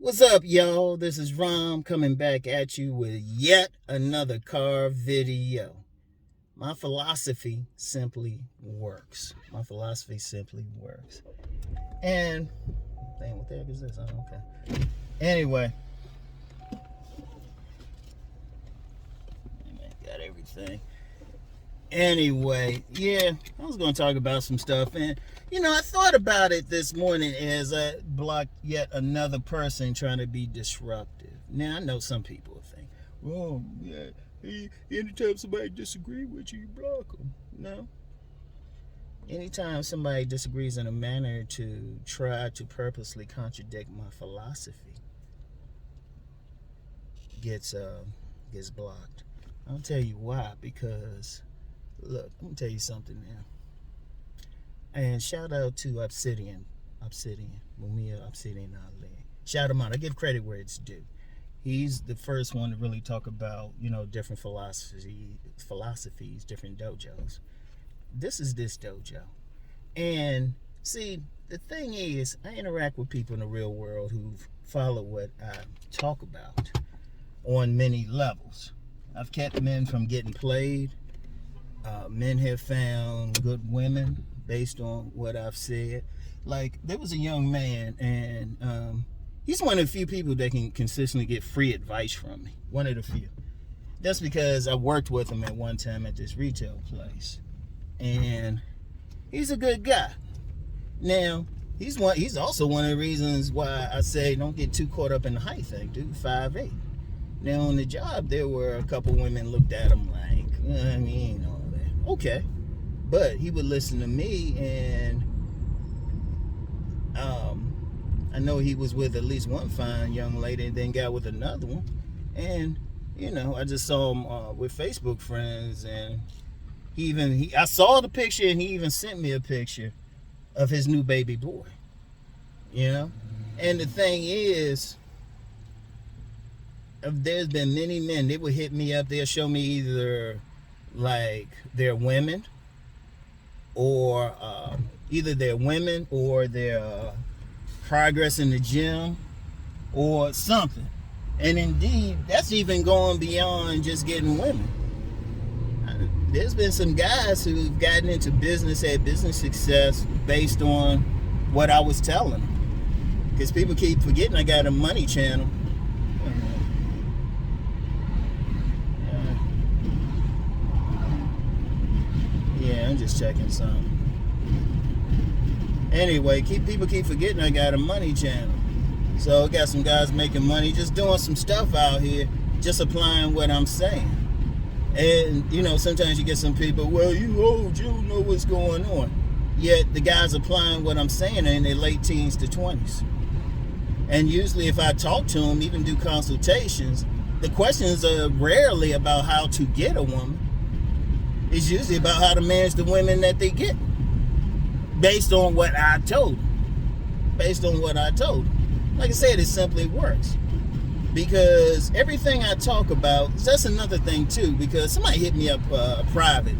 What's up, y'all? This is Rom coming back at you with yet another car video. My philosophy simply works. My philosophy simply works. And, dang, what the heck is this? Oh, okay. Anyway, got everything. Anyway, yeah, I was going to talk about some stuff. And, I thought about it this morning as I blocked yet another person trying to be disruptive. Now, I know some people think, oh, yeah, anytime somebody disagrees with you, you block them. No. Anytime somebody disagrees in a manner to try to purposely contradict my philosophy gets blocked. I'll tell you why, because look, let me tell you something now. And shout out to Obsidian, Mumia Obsidian Ali. Shout him out. I give credit where it's due. He's the first one to really talk about, different philosophies, different dojos. This is this dojo. And see, the thing is, I interact with people in the real world who follow what I talk about on many levels. I've kept men from getting played. Men have found good women based on what I've said. Like, there was a young man, and he's one of the few people that can consistently get free advice from me. One of the few. That's because I worked with him at one time at this retail place. And he's a good guy. Now, he's also one of the reasons why I say don't get too caught up in the height thing, dude. 5'8". Now, on the job, there were a couple women looked at him like, all that. Okay. But he would listen to me, and I know he was with at least one fine young lady and then got with another one. And, I just saw him with Facebook friends, and I saw the picture, and he even sent me a picture of his new baby boy. And the thing is, there's been many men, they would hit me up, they'll show me either like their women or their progress in the gym or something. And indeed, that's even going beyond just getting women. There's been some guys who've gotten into business, had business success based on what I was telling them. Because people keep forgetting I got a money channel. Yeah, I'm just checking something. Anyway, people keep forgetting I got a money channel. So I got some guys making money, just doing some stuff out here, just applying what I'm saying. And, sometimes you get some people, well, you old, you don't know what's going on. Yet the guys applying what I'm saying are in their late teens to 20s. And usually if I talk to them, even do consultations, the questions are rarely about how to get a woman. It's usually about how to manage the women that they get. Based on what I told them. Like I said, it simply works. Because everything I talk about, that's another thing too, because somebody hit me up privately.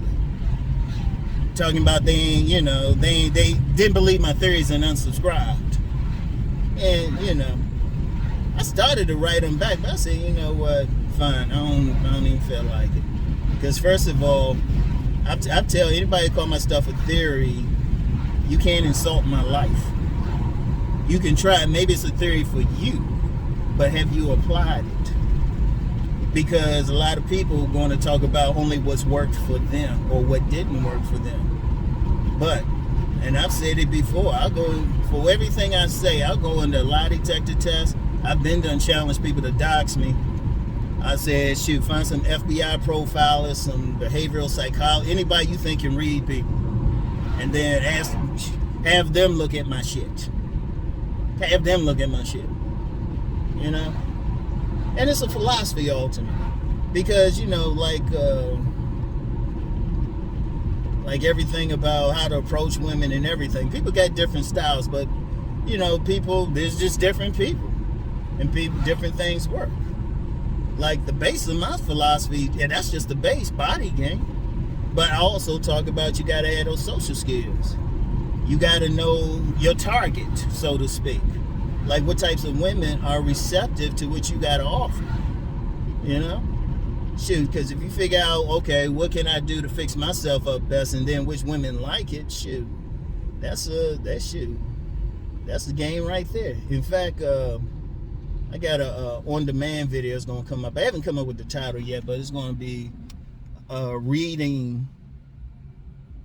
Talking about they didn't believe my theories and unsubscribed. And, I started to write them back, but I said, you know what, fine, I don't even feel like it. Because first of all, I tell anybody who call my stuff a theory, you can't insult my life. You can try, maybe it's a theory for you, but have you applied it? Because a lot of people are going to talk about only what's worked for them or what didn't work for them. But, and I've said it before, I'll go, for everything I say, I'll go into a lie detector test. I've been done challenge people to dox me. I said, shoot, find some FBI profilers, some behavioral psychology, anybody you think can read people. And then have them look at my shit. And it's a philosophy ultimately. Because, like everything about how to approach women and everything, people got different styles, but, there's just different people. And different things work. Like the base of my philosophy, and that's just the base, body game. But I also talk about you got to have those social skills. You got to know your target, so to speak. Like, what types of women are receptive to what you got to offer? You know? Shoot, because if you figure out, okay, what can I do to fix myself up best, and then which women like it, shoot, that's the game right there. In fact, I got a on-demand video that's going to come up. I haven't come up with the title yet, but it's going to be reading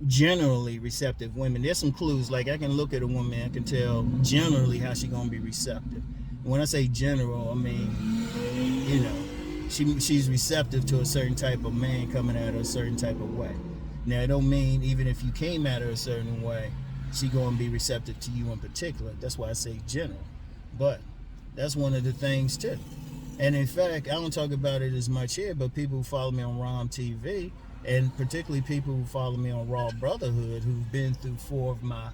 generally receptive women. There's some clues. Like, I can look at a woman, I can tell generally how she's going to be receptive. And when I say general, I mean, you know, she's receptive to a certain type of man coming at her a certain type of way. Now, it don't mean even if you came at her a certain way, she going to be receptive to you in particular. That's why I say general. But that's one of the things too. And in fact, I don't talk about it as much here, but people who follow me on Rom TV, and particularly people who follow me on Raw Brotherhood, who've been through 4 of my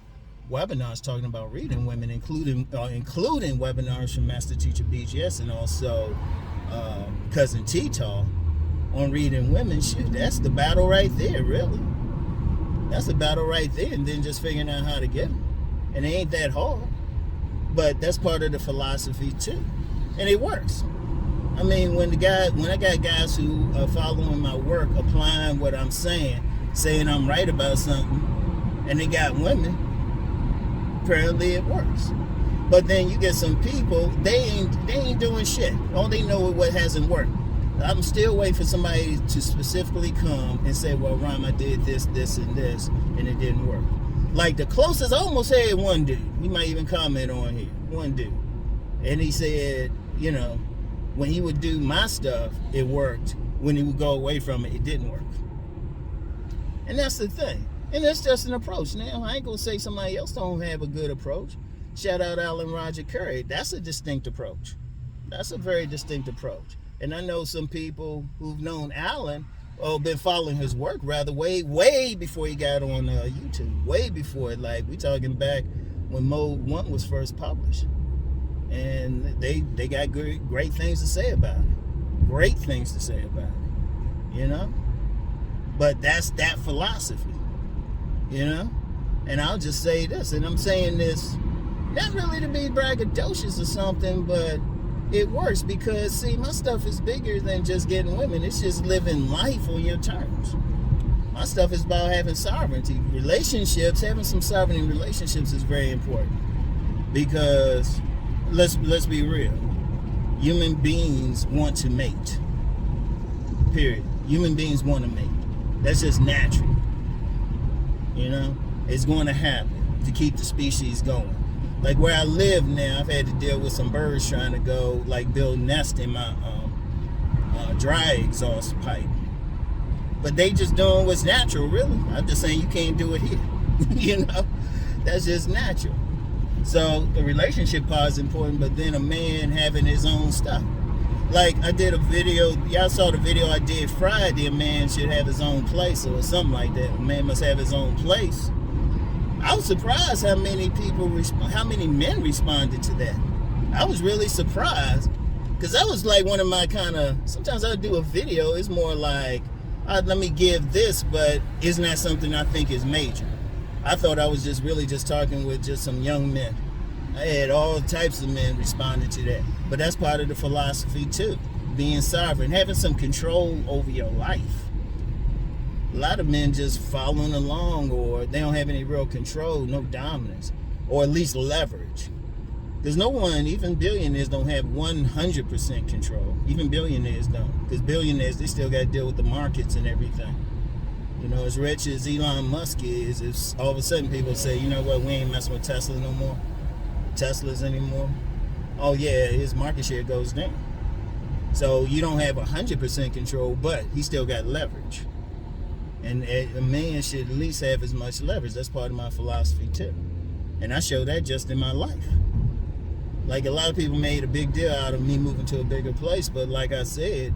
webinars talking about reading women, including webinars from Master Teacher BGS and also Cousin T-Tal on reading women. Shoot, that's the battle right there, really. That's the battle right there, and then just figuring out how to get them. And it ain't that hard. But that's part of the philosophy too, and it works. I mean, when I got guys who are following my work, applying what I'm saying I'm right about something, and they got women, apparently it works. But then you get some people, they ain't doing shit. All they know is what hasn't worked. I'm still waiting for somebody to specifically come and say, well, Rom, I did this, this, and this, and it didn't work. Like, the closest, I almost had one dude. He might even comment on here. One dude. And he said, you know, when he would do my stuff, it worked. When he would go away from it, it didn't work. And that's the thing. And that's just an approach. Now, I ain't going to say somebody else don't have a good approach. Shout out Alan Roger Curry. That's a distinct approach. That's a very distinct approach. And I know some people who've known Alan, or been following his work rather, way before he got on YouTube. Way before, like, we talking back when Mode 1 was first published. And they got great things to say about it. Great things to say about it. You know? But that's that philosophy. You know? And I'll just say this, and I'm saying this not really to be braggadocious or something, but it works because, see, my stuff is bigger than just getting women. It's just living life on your terms. My stuff is about having sovereignty. Relationships, having some sovereignty in relationships is very important. Because, let's be real. Human beings want to mate. Period. Human beings want to mate. That's just natural. You know? It's going to happen to keep the species going. Like, where I live now, I've had to deal with some birds trying to go, like, build nests in my dry exhaust pipe. But they just doing what's natural, really. I'm just saying you can't do it here. You know? That's just natural. So the relationship part is important, but then a man having his own stuff. Like, I did a video, y'all saw the video I did Friday, a man should have his own place or something like that. A man must have his own place. I was surprised how many men responded to that. I was really surprised, because that was like one of my kind of, sometimes I do a video, it's more like, let me give this, but isn't that something I think is major? I thought I was just really just talking with just some young men. I had all types of men responding to that. But that's part of the philosophy too, being sovereign, having some control over your life. A lot of men just following along, or they don't have any real control, no dominance, or at least leverage. There's no one, even billionaires don't have 100% control. Even billionaires don't. Because billionaires, they still got to deal with the markets and everything. You know, as rich as Elon Musk is, if all of a sudden people say, you know what, we ain't messing with Tesla no more, Teslas anymore. Oh yeah, his market share goes down. So you don't have 100% control, but he still got leverage. And a man should at least have as much leverage. That's part of my philosophy too. And I show that just in my life. Like, a lot of people made a big deal out of me moving to a bigger place, but like I said,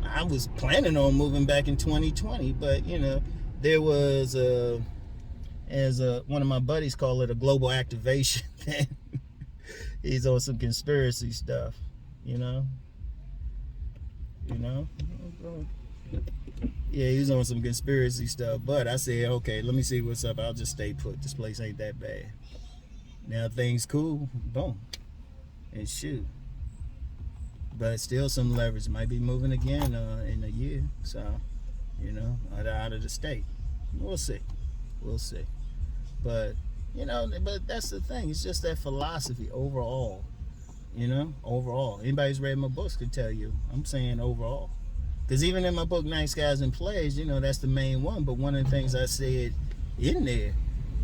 I was planning on moving back in 2020, but you know, there was one of my buddies call it a global activation. He's on some conspiracy stuff, you know. Yeah, he's on some conspiracy stuff, but I said, okay, let me see what's up. I'll just stay put. This place ain't that bad. Now things cool, boom. and shoot. But still some leverage. Might be moving again in a year. So, you know, out of the state. We'll see. We'll see. But, you know, but that's the thing. It's just that philosophy overall. You know, overall. Anybody who's read my books could tell you. I'm saying overall. Because even in my book, Nice Guys and Plays, you know, that's the main one. But one of the things I said in there,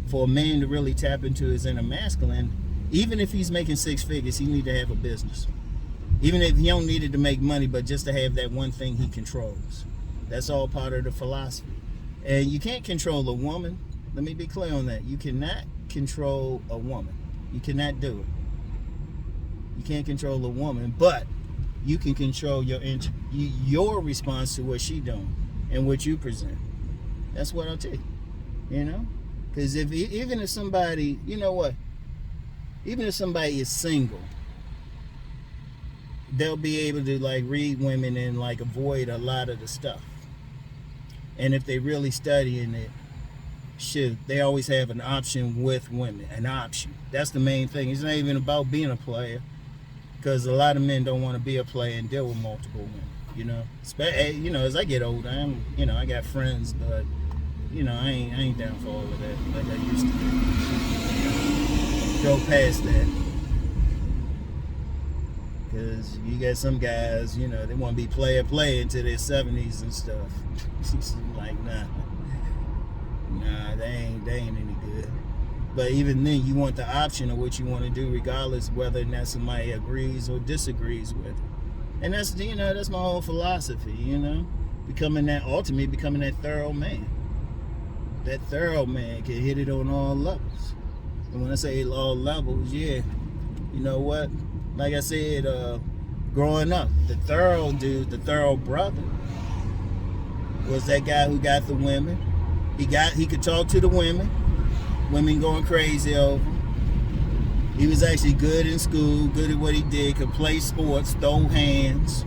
for a man to really tap into his inner masculine, even if he's making 6 figures, he need to have a business. Even if he don't need it to make money, but just to have that one thing he controls. That's all part of the philosophy. And you can't control a woman. Let me be clear on that. You cannot control a woman. You cannot do it. You can't control a woman, but you can control your response to what she doing and what you present. That's what I'll tell you. You know? Because even if somebody, you know what? Even if somebody is single, they'll be able to like read women and like avoid a lot of the stuff. And if they really studying it, shoot, they always have an option with women. An option. That's the main thing. It's not even about being a player, because a lot of men don't want to be a player and deal with multiple women. You know, you know, as I get older, you know, I got friends, but you know, I ain't down for all of that like I used to be. Go past that. Because you got some guys, you know, they want to be player into their 70s and stuff. Like, nah, they ain't any good. But even then, you want the option of what you want to do, regardless whether or not somebody agrees or disagrees with it. And that's, you know, that's my whole philosophy, you know, becoming that thorough man. That thorough man can hit it on all levels. And when I say all levels, yeah, you know what? Like I said, growing up, the thorough dude, the thorough brother, was that guy who got the women. He could talk to the women going crazy over him. He was actually good in school, good at what he did, could play sports, throw hands.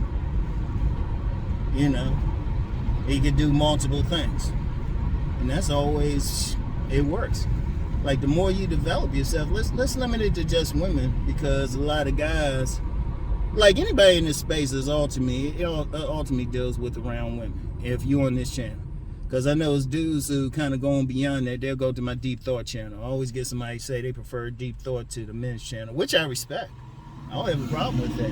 You know, he could do multiple things. And that's always, it works. Like, the more you develop yourself, let's limit it to just women, because a lot of guys, like anybody in this space, is ultimately deals with around women, if you're on this channel. Because I know it's dudes who kind of going beyond that. They'll go to my Deep Thought channel. I always get somebody say they prefer Deep Thought to the men's channel, which I respect. I don't have a problem with that.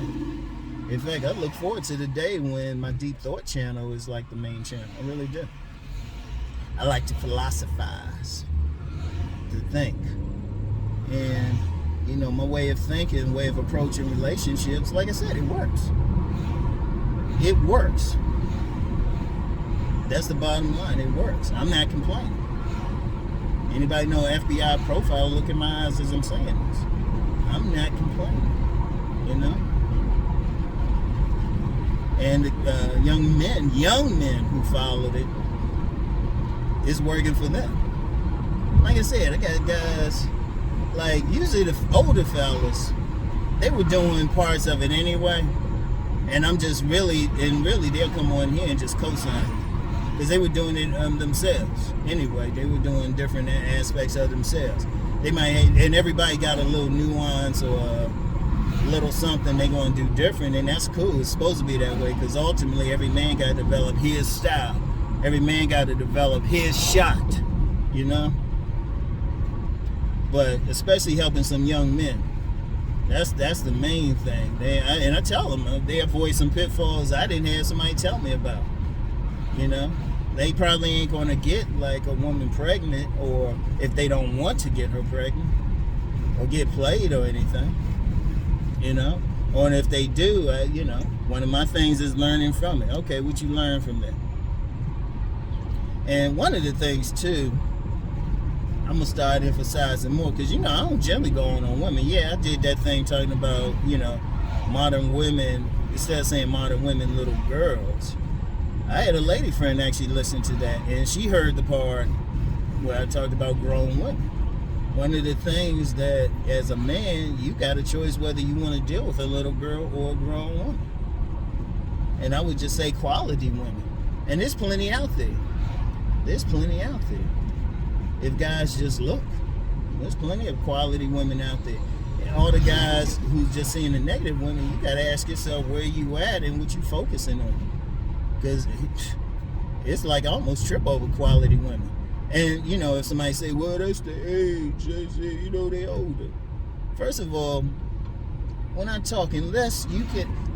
In fact, I look forward to the day when my Deep Thought channel is like the main channel. I really do. I like to philosophize, to think. And, you know, my way of thinking, way of approaching relationships, like I said, it works. It works. That's the bottom line. It works. I'm not complaining. Anybody know FBI profile? Look in my eyes as I'm saying this. I'm not complaining. You know? And young men who followed it, it's working for them. Like I said, I got guys, like, usually the older fellas, they were doing parts of it anyway. And I'm just really they'll come on here and just co-sign. Because they were doing it themselves. Anyway, they were doing different aspects of themselves. They might, and everybody got a little nuance or a little something they're going to do different, and that's cool. It's supposed to be that way, because ultimately every man got to develop his style. Every man got to develop his shot, you know? But especially helping some young men. That's the main thing. And I tell them, they avoid some pitfalls I didn't have somebody tell me about, you know? They probably ain't going to get like a woman pregnant, or if they don't want to get her pregnant or get played or anything, you know? Or if they do, you know, one of my things is learning from it. Okay, what you learn from that? And one of the things too, I'm going to start emphasizing more, because, you know, I don't generally go on women. Yeah, I did that thing talking about, you know, modern women, instead of saying modern women, little girls. I had a lady friend actually listen to that, and she heard the part where I talked about grown women. One of the things that, as a man, you got a choice whether you want to deal with a little girl or a grown woman. And I would just say quality women. And there's plenty out there. There's plenty out there. If guys just look, there's plenty of quality women out there. all the guys who's just seeing the negative women, you gotta ask yourself where you at and what you focusing on, because it's like almost trip over quality women. And if somebody say, well, that's the age, they older. First of all, when I'm talking less,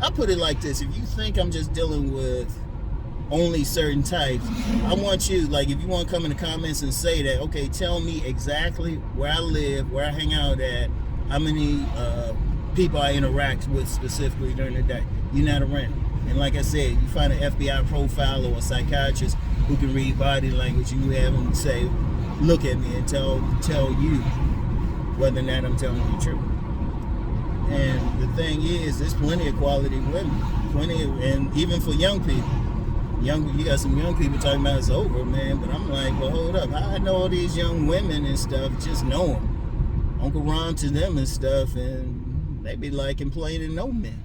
I put it like this: if you think I'm just dealing with only certain types, I want you, like, if you want to come in the comments and say that, okay, tell me exactly where I live, where I hang out at, how many people I interact with specifically during the day. You're not a random. And like I said, you find an FBI profile or a psychiatrist who can read body language, and you have them say, look at me and tell you whether or not I'm telling you the truth. And the thing is, there's plenty of quality women, and even for young people. You got some young people talking about it's over, man. But I'm like, well, hold up. I know all these young women and stuff, just know them. Uncle Ron to them and stuff, and they be like complaining no men.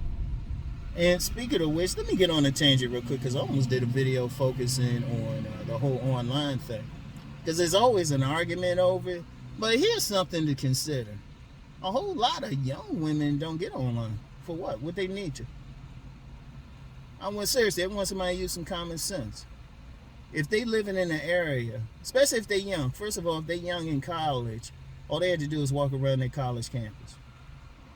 And speaking of which, let me get on a tangent real quick, because I almost did a video focusing on the whole online thing. Because there's always an argument over it. But here's something to consider. A whole lot of young women don't get online. For what? What they need to. Seriously, I want somebody to use some common sense. If they living in an area, especially if they're young, first of all, if they're young in college, all they had to do is walk around their college campus.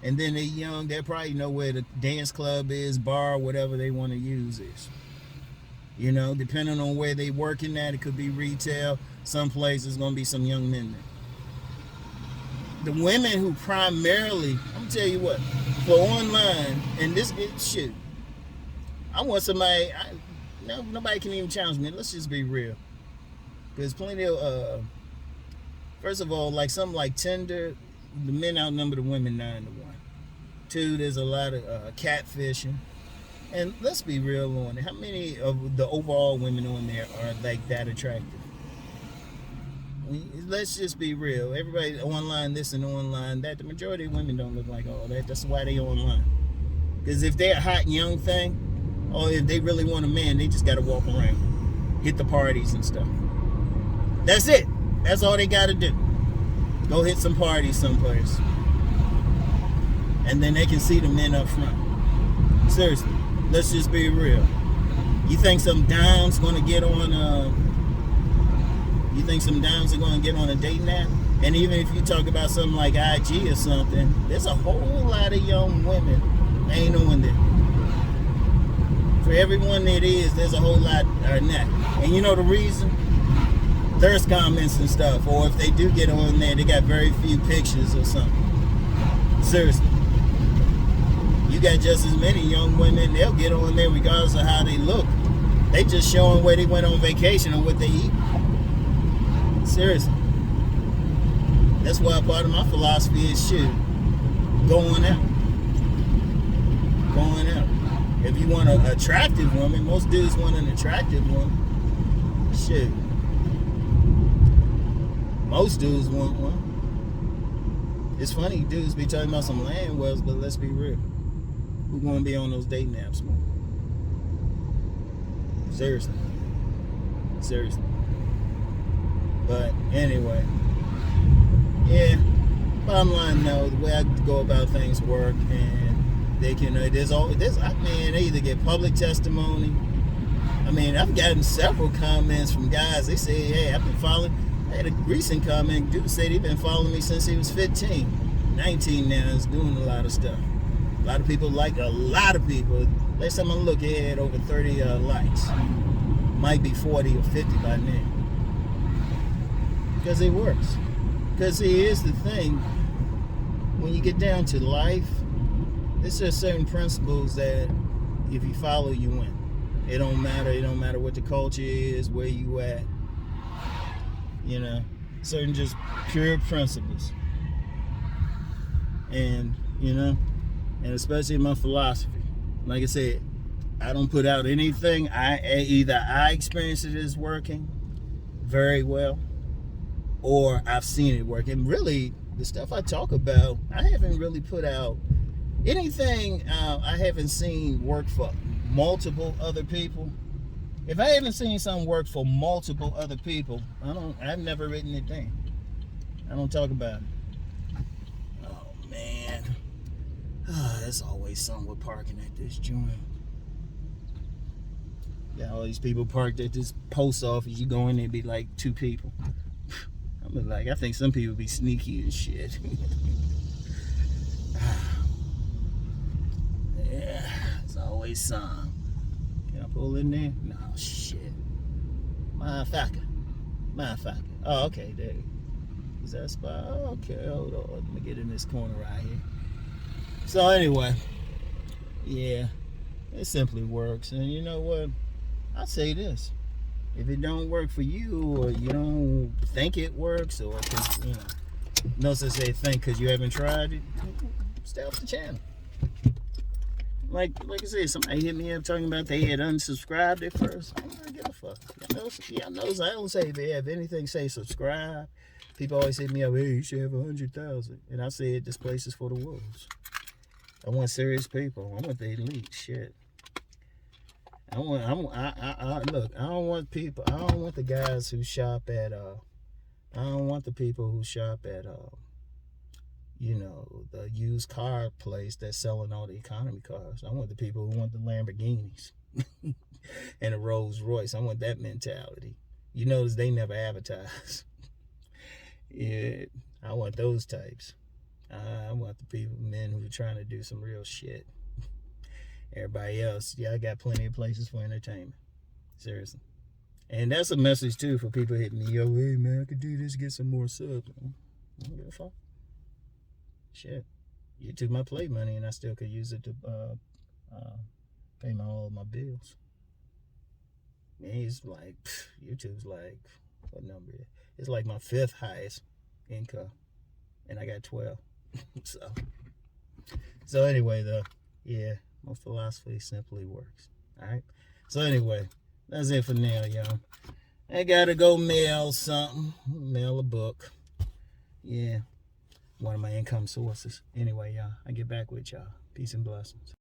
And then they're young, they probably know where the dance club is, bar, whatever they want to use is. Depending on where they working at, it could be retail. Some places going to be some young men there. The women who primarily, I'm going to tell you what, for online, and shit, I want somebody, nobody can even challenge me. Let's just be real. There's plenty of, first of all, like something like Tinder, the men outnumber the women 9-1. 2, there's a lot of catfishing. And let's be real on it. How many of the overall women on there are like that attractive? Let's just be real. Everybody online this and online that. The majority of women don't look like all that. That's why they online. Because if they're a hot young thing, or if they really want a man, they just got to walk around, hit the parties and stuff. That's it. That's all they got to do. Go hit some parties someplace. And then they can see the men up front. Seriously, let's just be real. You think some dimes going to get on you think some dimes are going to get on a date now? And even if you talk about something like IG or something, there's a whole lot of young women ain't on there. For everyone that is, there's a whole lot are not. And you know the reason? Thirst comments and stuff. Or if they do get on there, they got very few pictures or something. Seriously. You got just as many young women, they'll get on there regardless of how they look. They just showing where they went on vacation or what they eat. Seriously. That's why part of my philosophy is shit. Going out. Going out. If you want an attractive woman, most dudes want an attractive woman. Shit. Most dudes want one. It's funny, dudes be talking about some land wells, but let's be real. Who gonna be on those dating apps more? Seriously. Seriously. But anyway. Yeah. Bottom line, no, the way I go about things work, and they can, they either get public testimony. I mean, I've gotten several comments from guys. They say, hey, I've been following. I had a recent comment. Dude said he'd been following me since he was 15. 19 now, is doing a lot of stuff. A lot of people like, a lot of people. Last time I looked, he had over 30 likes. Might be 40 or 50 by now. Because it works. Because here's the thing. When you get down to life, there's just certain principles that if you follow, you win. It don't matter. It don't matter what the culture is, where you at. You know, certain just pure principles. And, you know, and especially my philosophy. Like I said, I don't put out anything. Either I experience it as working very well, or I've seen it work. And really, the stuff I talk about, I haven't really put out anything I haven't seen work for multiple other people. If I haven't seen something work for multiple other people, I've never written it down. I don't talk about it. Oh man. There's always something with parking at this joint. Got all these people parked at this post office. You go in there, be like 2 people. I'm like, I think some people be sneaky and shit. Yeah, there's always some. Can I pull in there? No, shit. Motherfucker. Oh, okay, there. Is that a spot? Oh, okay, hold on. Let me get in this corner right here. So anyway, yeah, it simply works. And you know what? I'll say this. If it don't work for you, or you don't think it works, or you know, no such thing because you haven't tried it, stay off the channel. Like I said, somebody hit me up talking about they had unsubscribed at first. I don't really give a fuck. Y'all knows I don't say if anything say subscribe. People always hit me up, hey, you should have 100,000. And I said this place is for the wolves. I want serious people. I want the elite shit. Look, I don't want people. I don't want the guys who shop at. I don't want the people who shop at. You know, the used car place that's selling all the economy cars. I want the people who want the Lamborghinis and the Rolls Royce. I want that mentality. You notice they never advertise. Yeah, I want those types. I want the people, men who are trying to do some real shit. Everybody else, yeah, I got plenty of places for entertainment. Seriously. And that's a message too for people hitting me, yo, hey man, I could do this, get some more subs. I don't give a fuck. Shit. You took my play money and I still could use it to pay all my bills. And he's like, YouTube's like, what number is it? It's like my 5th highest income. And I got 12. So anyway though, yeah, my philosophy simply works. Alright? So anyway, that's it for now, y'all. I gotta go mail something. Mail a book. Yeah. One of my income sources. Anyway, y'all, I get back with y'all. Peace and blessings.